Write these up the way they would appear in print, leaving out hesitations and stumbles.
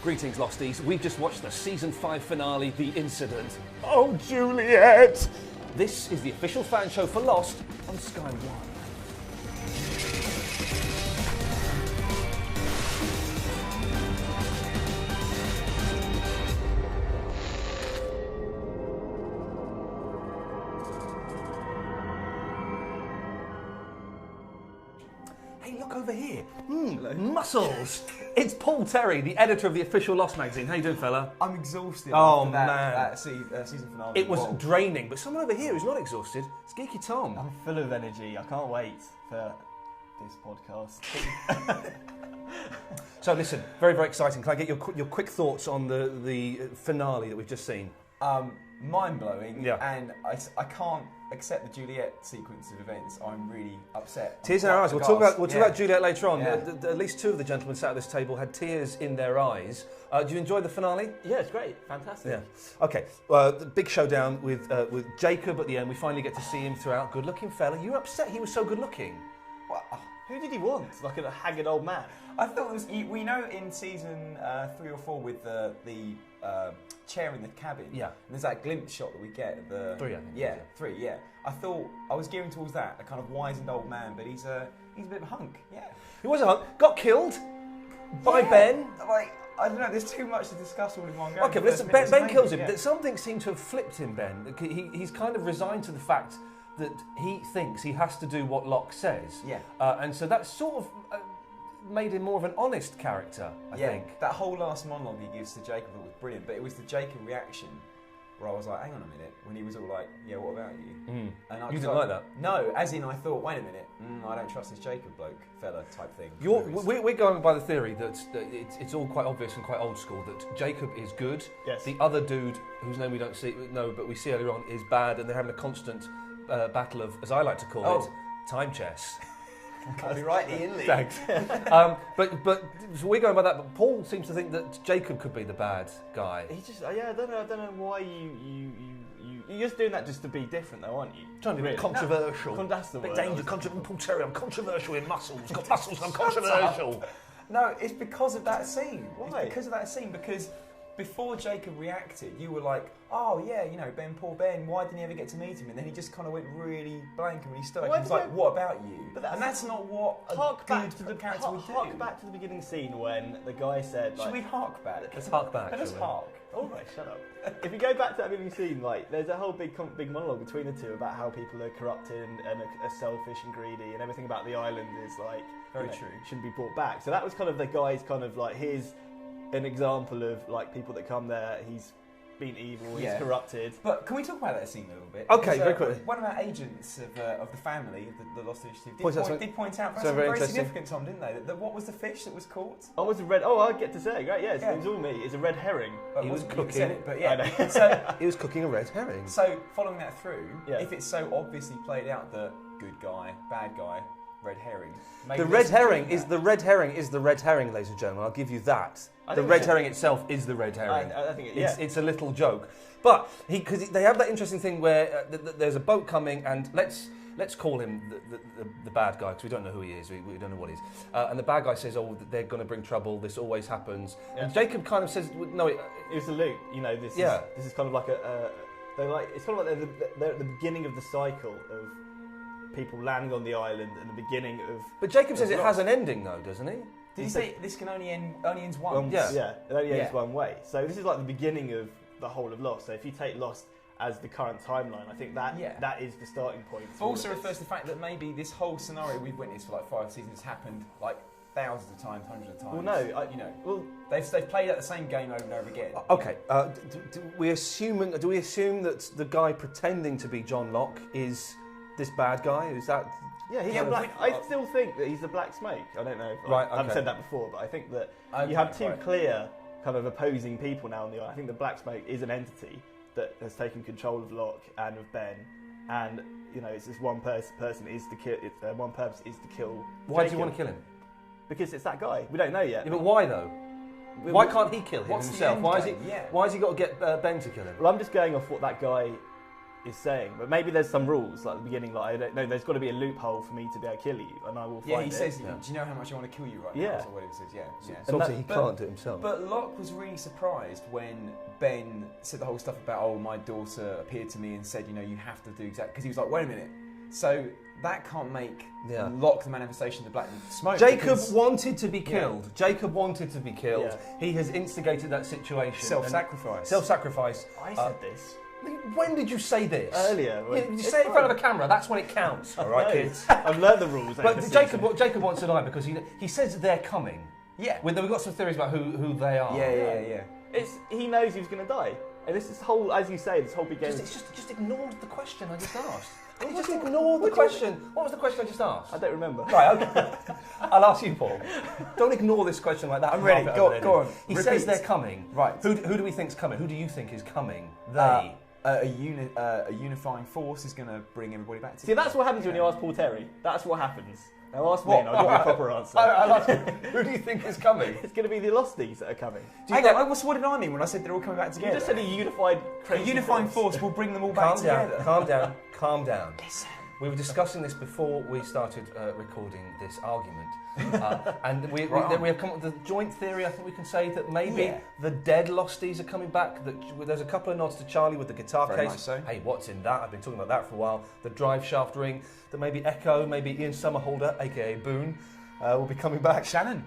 Greetings, Losties. We've just watched the Season 5 finale, The Incident. Oh, Juliet! This is the official fan show for Lost on Sky One. Hey, look over here. Muscles. It's Paul Terry, the editor of the official Lost magazine. How you doing, fella? I'm exhausted. Oh, after man. Season finale. It was draining, but someone over here who's not exhausted. It's Geeky Tom. I'm full of energy. I can't wait for this podcast. So listen, very, very exciting. Can I get your quick thoughts on the finale that we've just seen? Mind-blowing, Yeah. and I can't accept the Juliet sequence of events. I'm really upset. Tears in our eyes. We'll talk about Juliet later on. Yeah. At least two of the gentlemen sat at this table had tears in their eyes. Do you enjoy the finale? Yeah, it's great. Fantastic. Yeah. Okay. The big showdown with Jacob at the end. We finally get to see him throughout. Good-looking fella. You were upset he was so good-looking. Well, Who did he want? Like a haggard old man? I thought it was. We know in season 3 or 4 with the chair in the cabin. Yeah. And there's that glimpse shot that we get at the 3, I think. Yeah, 3. Yeah. I thought I was gearing towards that, a kind of wizened old man, but he's a bit of a hunk. Yeah. He was a hunk. Got killed by Yeah. Ben. Like, I don't know. There's too much to discuss all in one go. Okay, but listen, First Ben minute, kills him. yeah. Something seemed to have flipped in Ben. He's kind of resigned to the fact that he thinks he has to do what Locke says. Yeah. And so that sort of made him more of an honest character, I think. That whole last monologue he gives to Jacob was brilliant, but it was the Jacob reaction where I was like, hang on a minute, when he was all like, yeah, what about you? And You didn't like that? No, as in I thought, wait a minute, I don't trust this Jacob fella type thing. We're going by the theory that it's all quite obvious and quite old school, that Jacob is good, Yes. the other dude, whose name we don't know, but we see earlier on, is bad, and they're having a constant battle of, as I like to call it, time chess. I'll be right, Ian Lee. Thanks. But so we're going by that. But Paul seems to think that Jacob could be the bad guy. He just, I don't know why you're just doing that just to be different, though, aren't you? Trying to be controversial. That's the Bit word. danger. Paul Terry. I'm controversial in muscles. Got muscles. I'm controversial. No, it's because of that scene. Why? It's because of that scene, because before Jacob reacted, you were like, oh yeah, you know, poor Ben, why didn't he ever get to meet him? And then he just kind of went really blank and really stoic. He was like, what about you? And that's not what a good character would do. Hark back to the beginning scene when the guy said, Should we hark back? Let's hark back. Let us shall we? hark. all right, shut up. If you go back to that beginning scene, like, there's a whole big monologue between the two about how people are corrupted and are selfish and greedy, and everything about the island is like, Very true. shouldn't be brought back. So that was kind of the guy's kind of like, here's an example of like people that come there, he's been evil, he's corrupted. But can we talk about that scene a little bit? Okay, very quickly. One of our agents of the family, the Lost Initiative, did point out so very interesting. significant, Tom, didn't they? That what was the fish that was caught? Oh, it was a red. Oh, I get to say, right? Yeah, it was all me. It's a red herring. He was cooking. Said it, but yeah. I know. So He was cooking a red herring. So following that through, Yeah. if it's so obviously played out that good guy, bad guy, red herring. maybe The red there's some herring truth in is that. the red herring is the red herring, ladies and gentlemen. I'll give you that. I The think red so. herring itself is the red herring. I think it, yeah. It's a little joke, but because they have that interesting thing where there's a boat coming, and let's call him the bad guy because we don't know who he is. We don't know what he is. And the bad guy says, "Oh, they're going to bring trouble. This always happens." Yeah. And Jacob kind of says, "No, It was a loop. You know, this is kind of like it's kind of like they're at the beginning of the cycle of people landing on the island and the beginning of. But Jacob says it Lost. has an ending, though, doesn't he? Did you say this can only ends once? Yeah. Yeah, it only ends Yeah. one way. So this is like the beginning of the whole of Lost. So if you take Lost as the current timeline, I think that is the starting point. It also refers to the fact that maybe this whole scenario we've witnessed for like 5 seasons has happened like thousands of times, hundreds of times. Well, no, they've played out the same game over and over again. Okay. Do we assume that the guy pretending to be John Locke is this bad guy? Is that? Yeah, he's Yeah, a black. but- I still think that he's a black snake. I don't know. Right, I haven't okay. said that before, but I think that Okay, you have two right. clear kind of opposing people now on the island. I think the black smoke is an entity that has taken control of Locke and of Ben, and you know, it's this one person is to kill. One purpose is to kill. Why do you Jacob. want to kill him? Because it's that guy. We don't know yet. Yeah, but why though? Why can't he kill him What's the himself? end Why game? Yeah. has he got to get Ben to kill him? Well, I'm just going off what that guy saying. But maybe there's some rules, like at the beginning, like I don't know, there's got to be a loophole for me to be able to kill you, and I will find it. Yeah, he says, do you know how much I want to kill you right now? Yeah. That's what he says, yeah. So obviously he can't do it himself. But Locke was really surprised when Ben said the whole stuff about, oh, my daughter appeared to me and said, you have to do exactly... Because he was like, wait a minute. So that can't make Locke the manifestation of the black smoke. Jacob wanted to be killed. Yeah. Jacob wanted to be killed. Yeah. He has instigated that situation. Self-sacrifice. Self-sacrifice. I said this. When did you say this? Earlier. You say it in front of a camera, that's when it counts. All right, kids. I've learned the rules. But Jacob wants to die because he says they're coming. Yeah. We've got some theories about who they are. Yeah. He knows he's going to die. And this is whole, as you say, this whole beginning... Just ignored the question I just asked. You just ignored the question. What was the question I just asked? I don't remember. Right, okay. I'll ask you, Paul. Don't ignore this question like that. I'm ready. Go on. He says they're coming. Right. Who do we think's coming? Who do you think is coming? They. A unifying force is going to bring everybody back together. See, that's what happens when you ask Paul Terry. That's what happens. Now ask me and I'll give you a proper answer. I'll ask you, who do you think is coming? It's going to be the Losties that are coming. Hang on, what did I mean when I said they're all coming back together? You just said a unified crazy unifying force will bring them all back together. Calm down. Listen. We were discussing this before we started recording this argument. And we have come up with the joint theory, I think we can say, that maybe the dead Losties are coming back. That there's a couple of nods to Charlie with the guitar Very case. much so. Hey, what's in that? I've been talking about that for a while. The drive shaft ring. That maybe Echo, maybe Ian Somerhalder, a.k.a. Boone, will be coming back. Shannon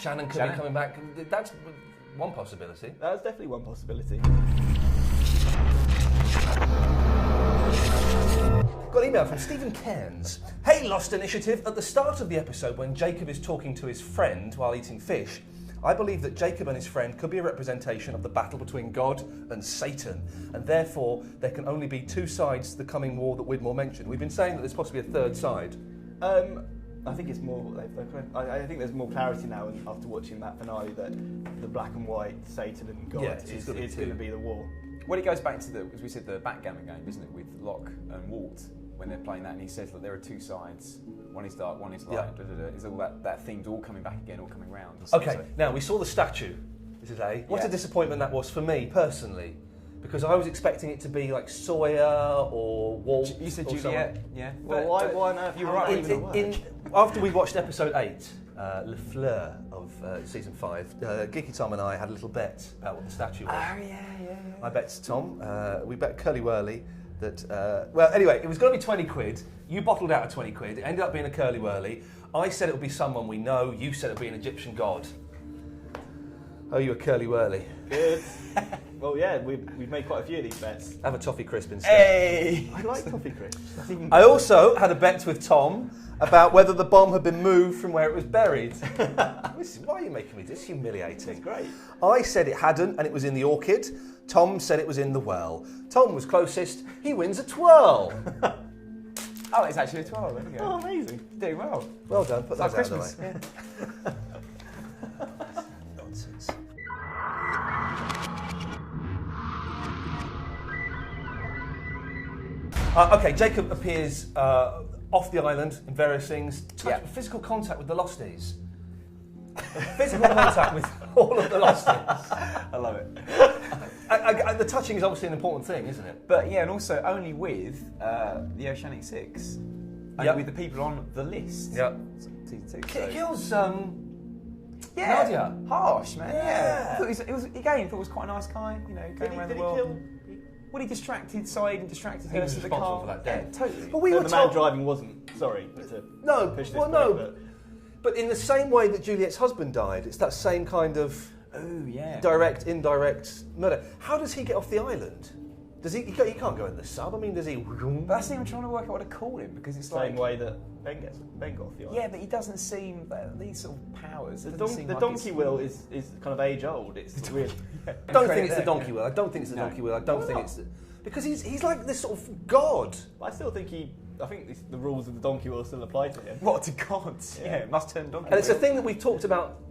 could be coming back. That's one possibility. That's definitely one possibility. Got an email from Stephen Cairns. Hey, Lost Initiative. At the start of the episode, when Jacob is talking to his friend while eating fish, I believe that Jacob and his friend could be a representation of the battle between God and Satan, and therefore there can only be two sides to the coming war that Widmore mentioned. We've been saying that there's possibly a third side. I think it's more. I think there's more clarity now after watching that finale that the black and white Satan and God is going to be the war. Well, it goes back to as we said, the backgammon game, isn't it, with Locke and Walt when they're playing that, and he says that there are two sides. One is dark, one is light. Is all that theme's all coming back again, all coming round. Okay, now we saw the statue. This is What a disappointment that was for me personally, because I was expecting it to be like Sawyer or Walt. You said someone. Juliet, yeah. Well, why on earth? You were right. After we watched episode 8, Le Fleur of season 5, Geeky Tom and I had a little bet about what the statue was. Oh yeah. I bet Tom, we bet Curly Whirly that, well, anyway, it was going to be 20 quid. You bottled out a 20 quid. It ended up being a Curly Whirly. I said it would be someone we know. You said it would be an Egyptian god. Oh, you a Curly Whirly. Good. Well, yeah, we've made quite a few of these bets. Have a toffee crisp instead. Hey! I like toffee crisps. I also had a bet with Tom about whether the bomb had been moved from where it was buried. Why are you making me this? Humiliating. It's great. I said it hadn't and it was in the orchid. Tom said it was in the well. Tom was closest. He wins a twirl. Oh, it's actually a 12. There we go. Oh, amazing. Doing well. Well done. Put that out of the way. Yeah. Nonsense. Okay, Jacob appears off the island in various things. Physical contact with the Losties. Physical contact with all of the Losties. I love it. The touching is obviously an important thing, isn't it? But yeah, and also only with the Oceanic Six. Only with the people on the list. Yeah. Season 2. Kills Nadia. Harsh, man. Yeah. I thought it was again. I thought it was quite a nice guy. You know, going around the world. Well, he distracted Said and distracted her to the car. For that day. Yeah, totally. But we were the told man driving wasn't. Sorry, to push this But in the same way that Juliet's husband died, it's that same kind of direct, indirect murder. How does he get off the island? Does he can't go in the sub. I mean, does he? That's the thing I'm trying to work out what to call him because it's same way that Ben got off the island. Yeah, but he doesn't seem these sort of powers. The donkey wheel is kind of age old. It's really. I don't think it's the donkey wheel. I don't think it's the donkey wheel. I don't think it's because he's like this sort of god. I still think I think the rules of the donkey wheel still apply to him. What to gods? Yeah, it must turn donkey. And it's a thing that we've talked about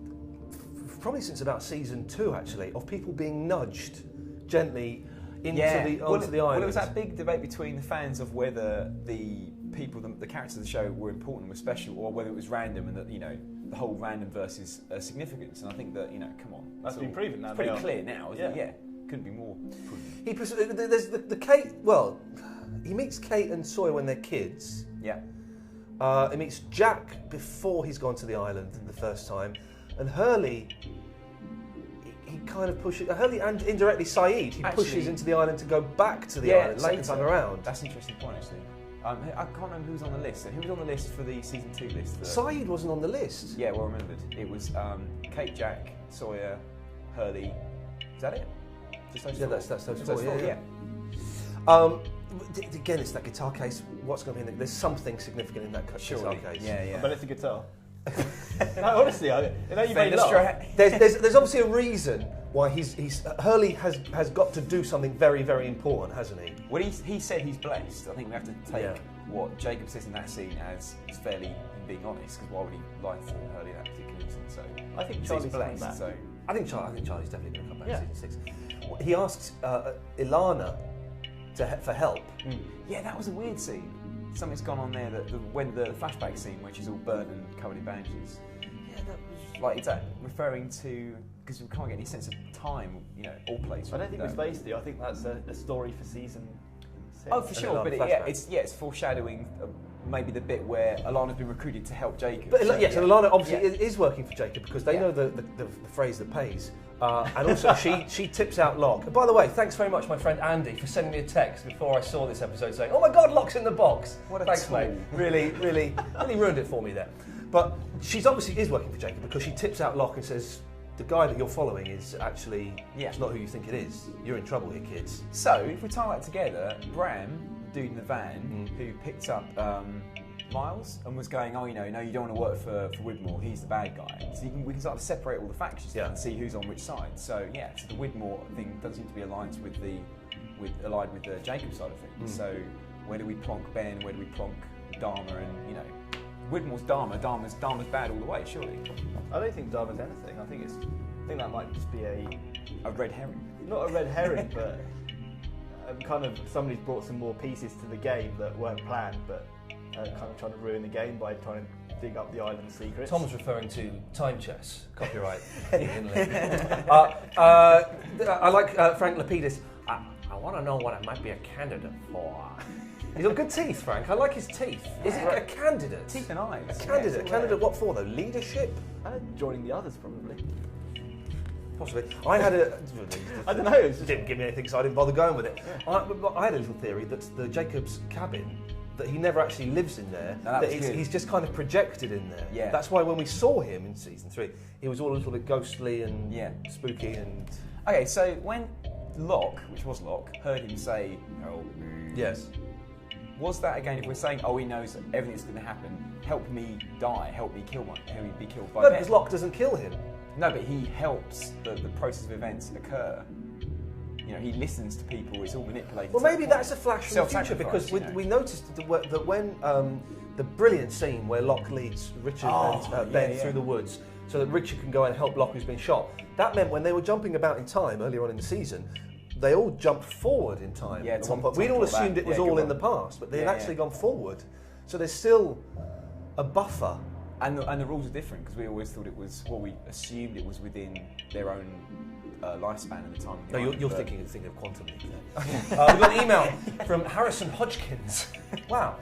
probably since about season 2, actually, of people being nudged gently onto the island. Well, it was that big debate between the fans of whether the people, the characters of the show were important, were special, or whether it was random and that, you know, the whole random versus significance. And I think that, you know, come on. That's been proven now. It's pretty clear now, isn't it? Yeah. Couldn't be more proven. There's the Kate. Well, he meets Kate and Sawyer when they're kids. Yeah. He meets Jack before he's gone to the island the first time, and Hurley. He kind of pushes Hurley and indirectly Saeed. He pushes into the island to go back to the island second time around. That's an interesting point, actually. I can't remember who was on the list. Who was on the list for the season 2 list? Saeed wasn't on the list. Yeah, well remembered. It was Kate, Jack, Sawyer, Hurley. Is that it? Just those four? That's those four. Yeah. Again, it's that guitar case. What's going to be in there's something significant in that guitar case. Yeah. But it's a guitar. No, honestly, you know you made laugh. There's obviously a reason why Hurley has got to do something very, very important, hasn't he? Well, he said he's blessed. I think we have to take what Jacob says in that scene as fairly being honest, because why would he lie to Hurley in that particular instance? So I think Charlie's blessed. back. So I think Charlie's definitely going to come back in season 6. He asks Ilana for help. Yeah, that was a weird scene. Something's gone on there when the flashback scene, which is all burned and covered in bandages. Yeah, that was like, is that referring to, because we can't get any sense of time, all plays. I don't think we're supposed to. I think that's a story for season 6. Oh, for sure, but it's foreshadowing maybe the bit where Alana's been recruited to help Jacob. But and Ilana obviously is working for Jacob because they know the phrase that pays. And also she tips out Locke. And by the way, thanks very much, my friend Andy, for sending me a text before I saw this episode saying, "Oh my God, Locke's in the box." Thanks, mate. Really ruined it for me there. But she's obviously is working for Jacob because she tips out Locke and says, "The guy that you're following is actually it's not who you think it is. You're in trouble here, kids." So if we tie that together, Bram, dude in the van, who picked up Miles and was going, you don't want to work for Widmore, he's the bad guy. So we can sort of separate all the factions and see who's on which side. So so the Widmore thing doesn't seem to be aligned with the Jacob side of things. So where do we plonk Ben? Where do we plonk Dharma? And Widmore's Dharma. Dharma's bad all the way, surely. I don't think Dharma's anything. I think that might just be a red herring. Not a red herring, but kind of somebody's brought some more pieces to the game that weren't planned, but kind of trying to ruin the game by trying to dig up the island secrets. Tom's referring to time chess, copyright. I like Frank Lapidus. I want to know what I might be a candidate for. He's got good teeth, Frank. I like his teeth. Is he a candidate? Teeth and eyes. A candidate. Candidate what for, though? Leadership? Joining the others, probably. Possibly. I had I don't know. It didn't give me anything, so I didn't bother going with it. Yeah. I had a little theory that the Jacob's cabin, that he never actually lives in there. He's just kind of projected in there. Yeah. That's why when we saw him in season 3, he was all a little bit ghostly and spooky and. Okay, so when Locke, which was Locke, heard him say, "Help me." Yes. Was that again? If we're saying, he knows everything that's going to happen. Help me die. Help me be killed by. No, because Locke doesn't kill him. No, but he helps the process of events occur. He listens to people. It's all manipulated. Well, maybe that's a flash from the future because we noticed that when the brilliant scene where Locke leads Richard and Ben through the woods so that Richard can go and help Locke who's been shot. That meant when they were jumping about in time earlier on in the season, they all jumped forward in time. Yeah, we'd all assumed it was all in the past, but they'd actually gone forward. So there's still a buffer. And the rules are different because we always thought it was, we assumed it was within their own lifespan at the time. No, you're thinking of quantum leap there. We've got an email from Harrison Hodgkins. Wow.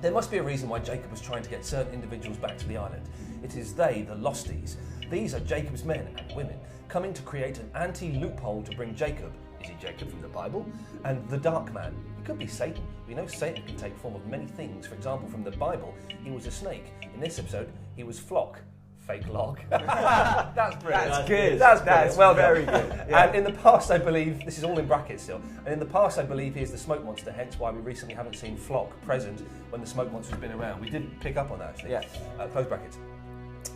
There must be a reason why Jacob was trying to get certain individuals back to the island. It is they, the Losties. These are Jacob's men and women, coming to create an anti-loophole to bring Jacob, is he Jacob from the Bible, and the Dark Man. It could be Satan. We know Satan can take form of many things. For example, from the Bible, he was a snake. In this episode, he was Flock. Fake log. That's brilliant. That's good. That's well very done. Good. Yeah. And in the past, I believe, this is all in brackets still, and in the past, I believe he is the smoke monster, hence why we recently haven't seen Flock present when the smoke monster's been around. We did pick up on that, actually. Yeah. Close brackets.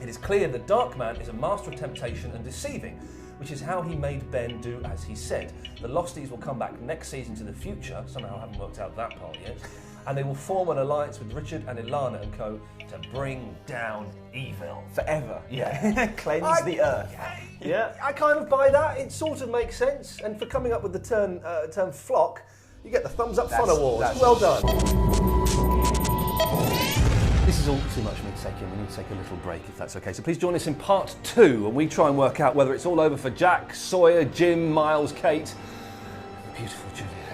It is clear the Dark Man is a master of temptation and deceiving, which is how he made Ben do as he said. The Losties will come back next season to the future, somehow haven't worked out that part yet, and they will form an alliance with Richard and Ilana and co to bring down evil. Forever. Yeah. Cleanse the earth. Yeah, I kind of buy that. It sort of makes sense. And for coming up with the term flock, you get the Thumbs Up Fun Award. Well done. This is all too much for me to take in. We need to take a little break if that's okay. So please join us in part 2 and we try and work out whether it's all over for Jack, Sawyer, Jim, Miles, Kate, beautiful Julia.